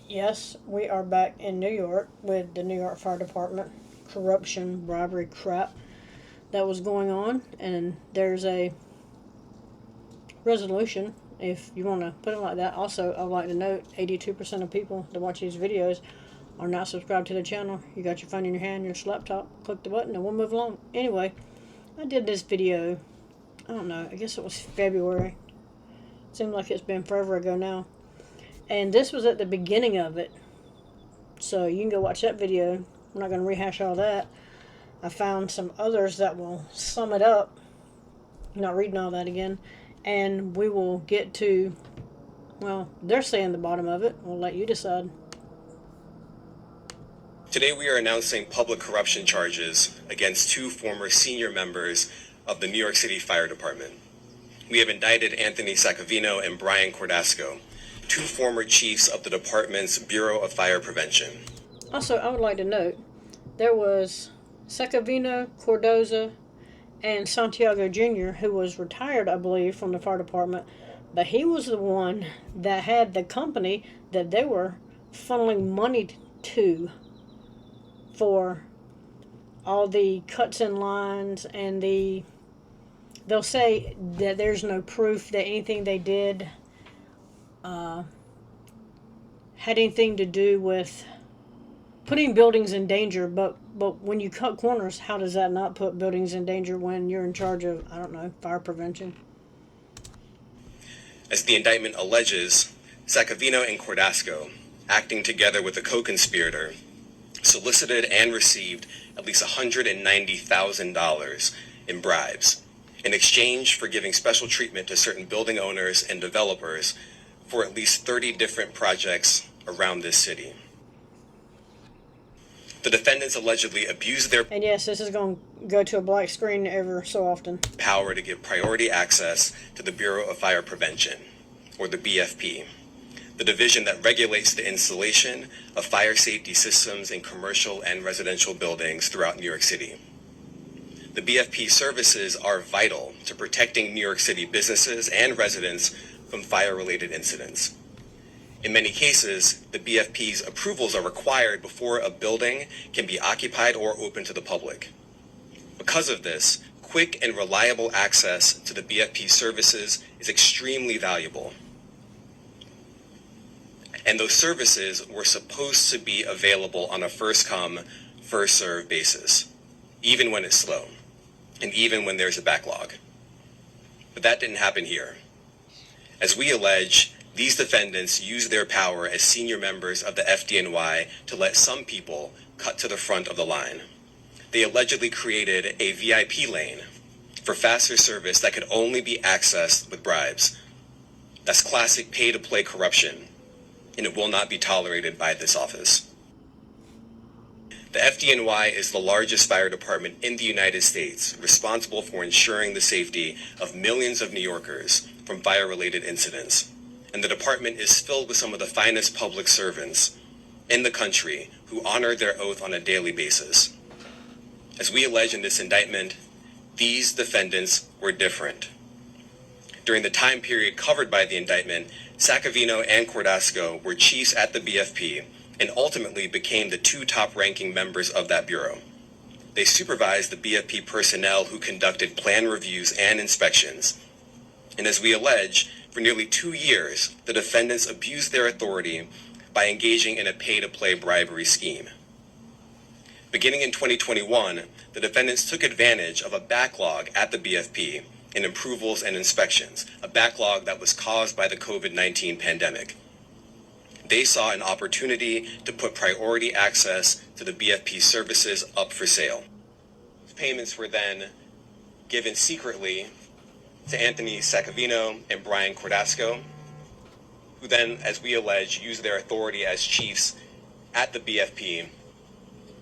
Yes, we are back in New York with the New York Fire Department corruption, bribery crap that was going on, and there's a resolution, if you want to put it like that. Also, I'd like to note 82% of people that watch these videos are not subscribed to the channel. You got your phone in your hand, your laptop, click the button, and we'll move along. Anyway, I did this video, I don't know, I guess it was February. Seems like it's been forever ago now. And this was at the beginning of it. So you can go watch that video. I'm not going to rehash all that. I found some others that will sum it up. I'm not reading all that again. And we will get to, well, they're saying the bottom of it. We'll let you decide. Today we are announcing public corruption charges against two former senior members of the New York City Fire Department. We have indicted Anthony SACCAVINO and Brian CORDASCO, two former chiefs of the department's Bureau of Fire Prevention. Also, I would like to note, there was SACCAVINO, Cordoza, and Santiago Jr., who was retired, I believe, from the fire department, but he was the one that had the company that they were funneling money to for all the cuts in lines, and they'll say that there's no proof that anything they did had anything to do with putting buildings in danger, but when you cut corners, how does that not put buildings in danger when you're in charge of, I don't know, fire prevention? As the indictment alleges, SACCAVINO and CORDASCO, acting together with a co-conspirator, solicited and received at least $190,000 in bribes in exchange for giving special treatment to certain building owners and developers for at least 30 different projects around this city. The defendants allegedly abused their And yes, this is going to go to a black screen ever so often. power to give priority access to the Bureau of Fire Prevention, or the BFP, the division that regulates the installation of fire safety systems in commercial and residential buildings throughout New York City. The BFP services are vital to protecting New York City businesses and residents from fire-related incidents. In many cases, the BFP's approvals are required before a building can be occupied or open to the public. Because of this, quick and reliable access to the BFP services is extremely valuable. And those services were supposed to be available on a first-come, first-served basis, even when it's slow, and even when there's a backlog. But that didn't happen here. As we allege, these defendants used their power as senior members of the FDNY to let some people cut to the front of the line. They allegedly created a VIP lane for faster service that could only be accessed with bribes. That's classic pay-to-play corruption, and it will not be tolerated by this office. The FDNY is the largest fire department in the United States, responsible for ensuring the safety of millions of New Yorkers from fire-related incidents. And the department is filled with some of the finest public servants in the country who honor their oath on a daily basis. As we allege in this indictment, these defendants were different. During the time period covered by the indictment, SACCAVINO and CORDASCO were chiefs at the BFP and ultimately became the two top-ranking members of that bureau. They supervised the BFP personnel who conducted plan reviews and inspections. And as we allege, for nearly 2 years, the defendants abused their authority by engaging in a pay-to-play bribery scheme. Beginning in 2021, the defendants took advantage of a backlog at the BFP in approvals and inspections, a backlog that was caused by the COVID-19 pandemic. They saw an opportunity to put priority access to the BFP services up for sale. Payments were then given secretly to Anthony SACCAVINO and Brian CORDASCO, who then, as we allege, used their authority as chiefs at the BFP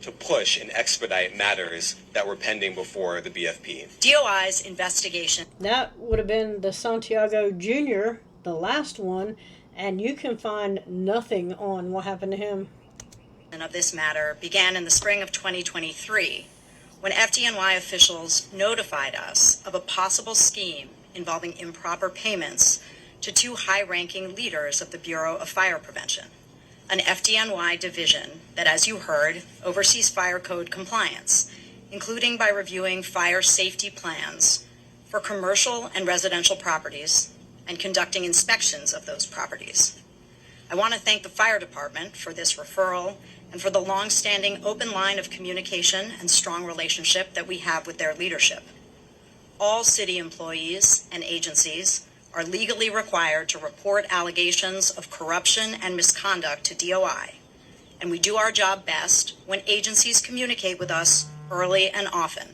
to push and expedite matters that were pending before the BFP. DOI's investigation. That would have been the Santiago Jr., the last one, and you can find nothing on what happened to him. Of this matter began in the spring of 2023, when FDNY officials notified us of a possible scheme involving improper payments to two high-ranking leaders of the Bureau of Fire Prevention, an FDNY division that, as you heard, oversees fire code compliance, including by reviewing fire safety plans for commercial and residential properties and conducting inspections of those properties. I want to thank the fire department for this referral and for the long-standing open line of communication and strong relationship that we have with their leadership. All city employees and agencies are legally required to report allegations of corruption and misconduct to DOI, and we do our job best when agencies communicate with us early and often,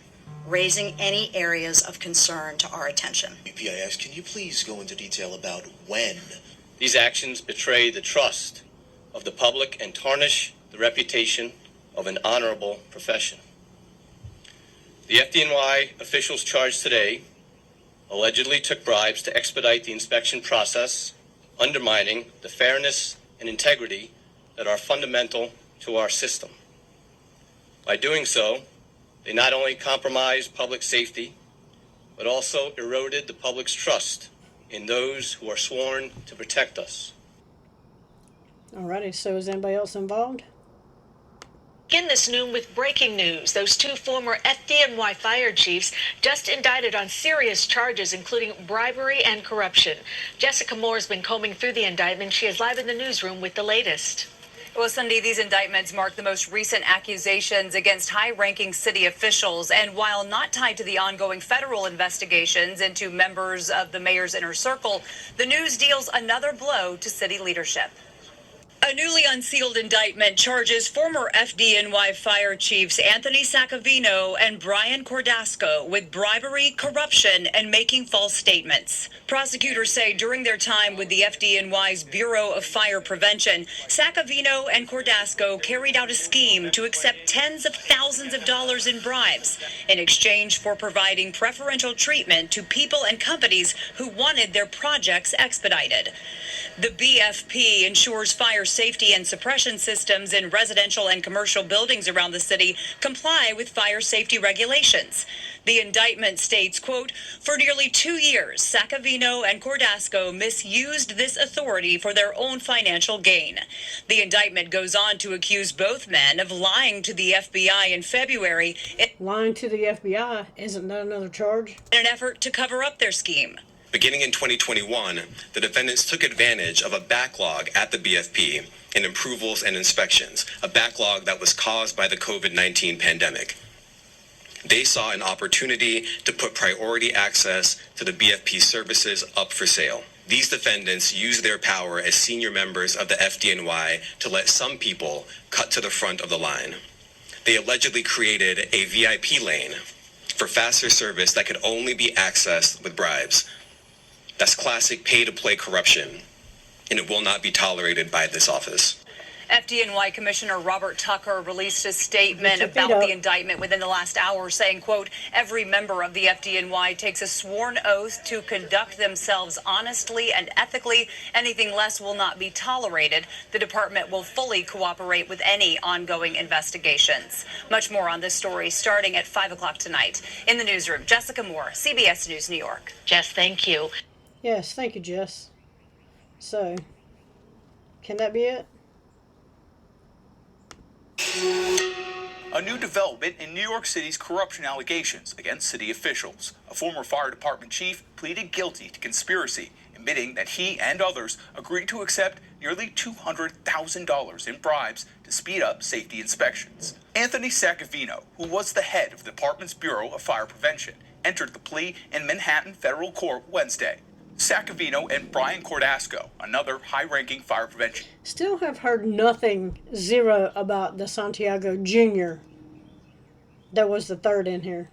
raising any areas of concern to our attention. PIS, can you please go into detail about when? These actions betray the trust of the public and tarnish the reputation of an honorable profession. The FDNY officials charged today allegedly took bribes to expedite the inspection process, undermining the fairness and integrity that are fundamental to our system. By doing so, they not only compromised public safety, but also eroded the public's trust in those who are sworn to protect us. Alrighty, so is anybody else involved? Begin this noon with breaking news. Those two former FDNY fire chiefs just indicted on serious charges, including bribery and corruption. Jessica Moore has been combing through the indictment. She is live in the newsroom with the latest. Well, Cindy, these indictments mark the most recent accusations against high-ranking city officials. And while not tied to the ongoing federal investigations into members of the mayor's inner circle, the news deals another blow to city leadership. A newly unsealed indictment charges former FDNY fire chiefs Anthony SACCAVINO and Brian CORDASCO with bribery, corruption, and making false statements. Prosecutors say during their time with the FDNY's Bureau of Fire Prevention, SACCAVINO and CORDASCO carried out a scheme to accept tens of thousands of dollars in bribes in exchange for providing preferential treatment to people and companies who wanted their projects expedited. The BFP ensures fire safety and suppression systems in residential and commercial buildings around the city comply with fire safety regulations. The indictment states, quote, for nearly 2 years, SACCAVINO and CORDASCO misused this authority for their own financial gain. The indictment goes on to accuse both men of lying to the FBI in February. Lying to the FBI? Isn't that another charge? In an effort to cover up their scheme. Beginning in 2021, the defendants took advantage of a backlog at the BFP in approvals and inspections, a backlog that was caused by the COVID-19 pandemic. They saw an opportunity to put priority access to the BFP services up for sale. These defendants used their power as senior members of the FDNY to let some people cut to the front of the line. They allegedly created a VIP lane for faster service that could only be accessed with bribes. That's classic pay-to-play corruption, and it will not be tolerated by this office. FDNY Commissioner Robert Tucker released a statement about the indictment within the last hour saying, quote, every member of the FDNY takes a sworn oath to conduct themselves honestly and ethically. Anything less will not be tolerated. The department will fully cooperate with any ongoing investigations. Much more on this story starting at 5 o'clock tonight. In the newsroom, Jessica Moore, CBS News, New York. Jess, thank you. Yes, thank you, Jess. So, can that be it? A new development in New York City's corruption allegations against city officials. A former fire department chief pleaded guilty to conspiracy, admitting that he and others agreed to accept nearly $200,000 in bribes to speed up safety inspections. Anthony SACCAVINO, who was the head of the department's Bureau of Fire Prevention, entered the plea in Manhattan federal court Wednesday. SACCAVINO and Brian CORDASCO, another high-ranking fire prevention. Still have heard nothing, zero, about the Santiago Jr. that was the third in here.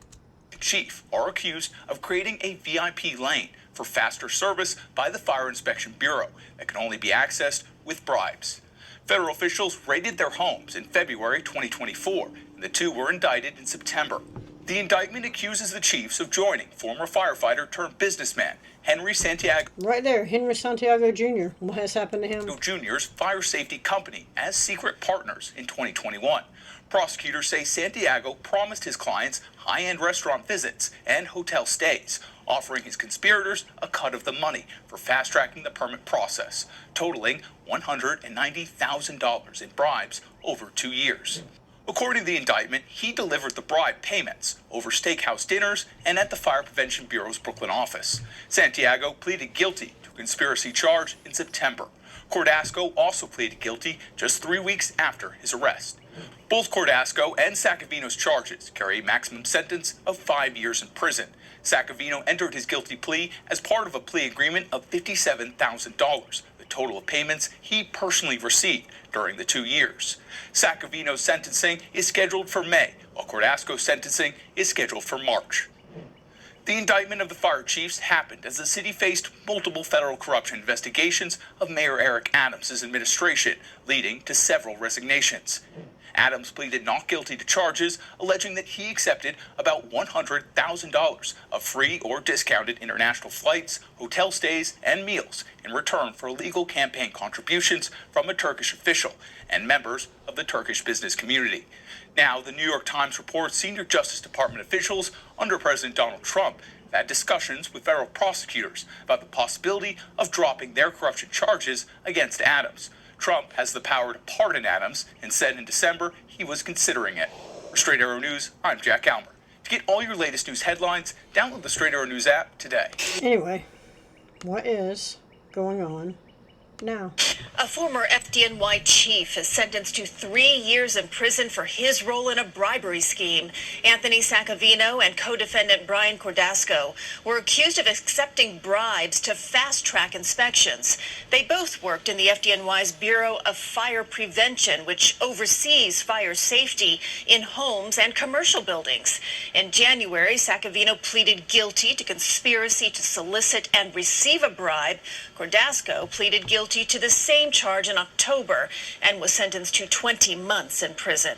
Chief are accused of creating a VIP lane for faster service by the Fire Inspection Bureau that can only be accessed with bribes. Federal officials raided their homes in February 2024, and the two were indicted in September. The indictment accuses the chiefs of joining former firefighter turned businessman Henry Santiago Right there, Henry Santiago Jr. What has happened to him? Jr.'s fire safety company as secret partners in 2021. Prosecutors say Santiago promised his clients high-end restaurant visits and hotel stays, offering his conspirators a cut of the money for fast-tracking the permit process, totaling $190,000 in bribes over 2 years. According to the indictment, he delivered the bribe payments over steakhouse dinners and at the Fire Prevention Bureau's Brooklyn office. Santiago pleaded guilty to a conspiracy charge in September. Cordasco also pleaded guilty just 3 weeks after his arrest. Both Cordasco and SACCAVINO's charges carry a maximum sentence of 5 years in prison. SACCAVINO entered his guilty plea as part of a plea agreement of $57,000, the total of payments he personally received during the 2 years. SACCAVINO's sentencing is scheduled for May, while Cordasco's sentencing is scheduled for March. The indictment of the fire chiefs happened as the city faced multiple federal corruption investigations of Mayor Eric Adams' administration, leading to several resignations. Adams pleaded not guilty to charges, alleging that he accepted about $100,000 of free or discounted international flights, hotel stays, and meals in return for illegal campaign contributions from a Turkish official and members of the Turkish business community. Now, the New York Times reports senior Justice Department officials under President Donald Trump have had discussions with federal prosecutors about the possibility of dropping their corruption charges against Adams. Trump has the power to pardon Adams and said in December he was considering it. For Straight Arrow News, I'm Jack Almer. To get all your latest news headlines, download the Straight Arrow News app today. Anyway, what is going on now? A former FDNY chief is sentenced to 3 years in prison for his role in a bribery scheme. Anthony SACCAVINO and co-defendant Brian Cordasco were accused of accepting bribes to fast-track inspections. They both worked in the FDNY's Bureau of Fire Prevention, which oversees fire safety in homes and commercial buildings. In January, SACCAVINO pleaded guilty to conspiracy to solicit and receive a bribe. Cordasco pleaded guilty to the same charge in October and was sentenced to 20 months in prison.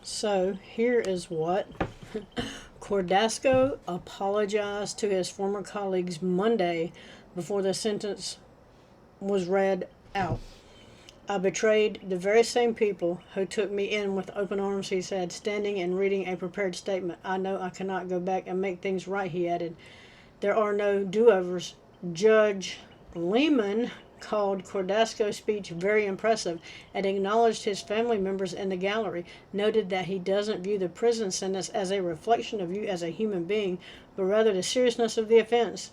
So here is what Cordasco apologized to his former colleagues Monday before the sentence was read out. I betrayed the very same people who took me in with open arms, he said, standing and reading a prepared statement. I know I cannot go back and make things right, he added. There are no do-overs. Judge Lehman called Cordasco's speech very impressive and acknowledged his family members in the gallery, noted that he doesn't view the prison sentence as a reflection of you as a human being, but rather the seriousness of the offense.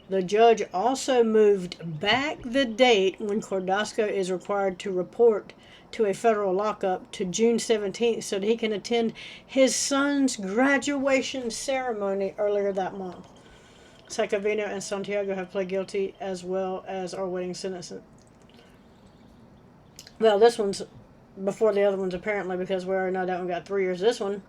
The judge also moved back the date when Cordasco is required to report to a federal lockup to June 17th so that he can attend his son's graduation ceremony earlier that month. SACCAVINO and Santiago have pled guilty as well as are awaiting sentencing. Well, this one's before the other ones apparently because we already know that one got 3 years. This one,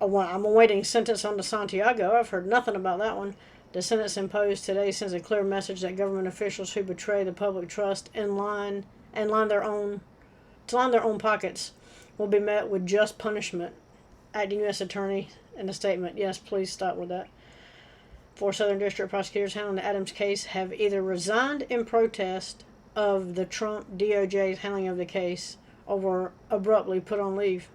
I'm awaiting sentence on the Santiago. I've heard nothing about that one. The sentence imposed today sends a clear message that government officials who betray the public trust and line their own pockets will be met with just punishment. Acting U.S. Attorney in a statement. Yes, please stop with that. 4 Southern District prosecutors handling the Adams case have either resigned in protest of the Trump DOJ's handling of the case or were abruptly put on leave.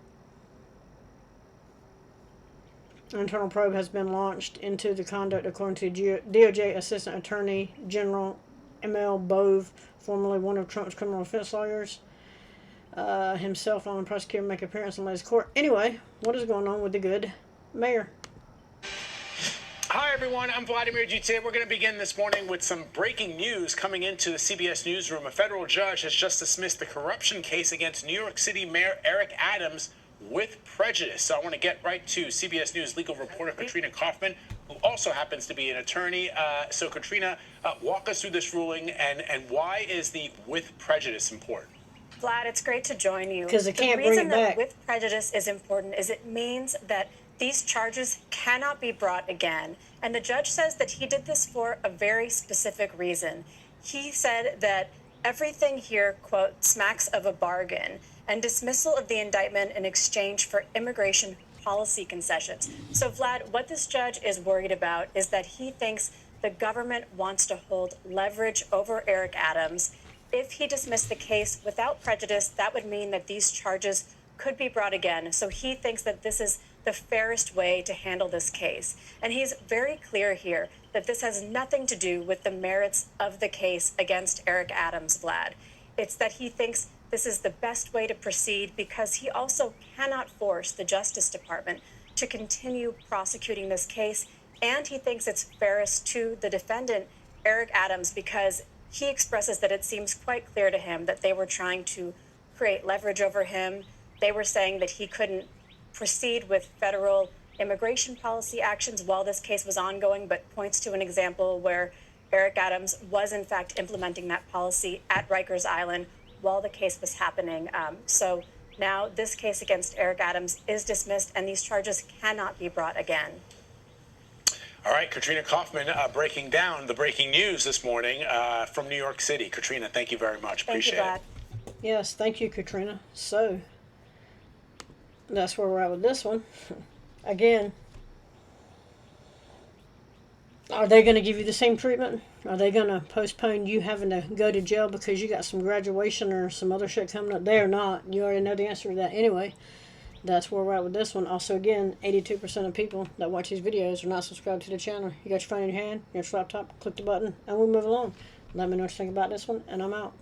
An internal probe has been launched into the conduct according to DOJ Assistant Attorney General M.L. Bove, formerly one of Trump's criminal defense lawyers. Himself on the prosecutor make appearance in latest court. Anyway, what is going on with the good mayor? Hi, everyone. I'm Vladimir Duterte. We're going to begin this morning with some breaking news coming into the CBS newsroom. A federal judge has just dismissed the corruption case against New York City Mayor Eric Adams with prejudice. So I want to get right to CBS News legal reporter Katrina Kaufman, who also happens to be an attorney. So Katrina, walk us through this ruling and why is the with prejudice important? Vlad, it's great to join you. Because it can't bring it back. The reason that with prejudice is important is it means that these charges cannot be brought again. And the judge says that he did this for a very specific reason. He said that everything here, quote, smacks of a bargain. and dismissal of the indictment in exchange for immigration policy concessions. So, Vlad, what this judge is worried about is that he thinks the government wants to hold leverage over Eric Adams. If he dismissed the case without prejudice, that would mean that these charges could be brought again. So he thinks that this is the fairest way to handle this case. And he's very clear here that this has nothing to do with the merits of the case against Eric Adams, Vlad. It's that he thinks this is the best way to proceed because he also cannot force the Justice Department to continue prosecuting this case. And he thinks it's fairest to the defendant, Eric Adams, because he expresses that it seems quite clear to him that they were trying to create leverage over him. They were saying that he couldn't proceed with federal immigration policy actions while this case was ongoing, but points to an example where Eric Adams was in fact implementing that policy at Rikers Island while the case was happening. So now this case against Eric Adams is dismissed and these charges cannot be brought again. All right, Katrina Kaufman breaking down the breaking news this morning from New York City. Katrina, thank you very much. Appreciate it. Yes, thank you, Katrina. So, that's where we're at with this one. Again, are they going to give you the same treatment? Are they going to postpone you having to go to jail because you got some graduation or some other shit coming up? They are not. You already know the answer to that. Anyway, that's where we're at with this one. Also, again, 82% of people that watch these videos are not subscribed to the channel. You got your phone in your hand, your laptop, click the button, and we'll move along. Let me know what you think about this one, and I'm out.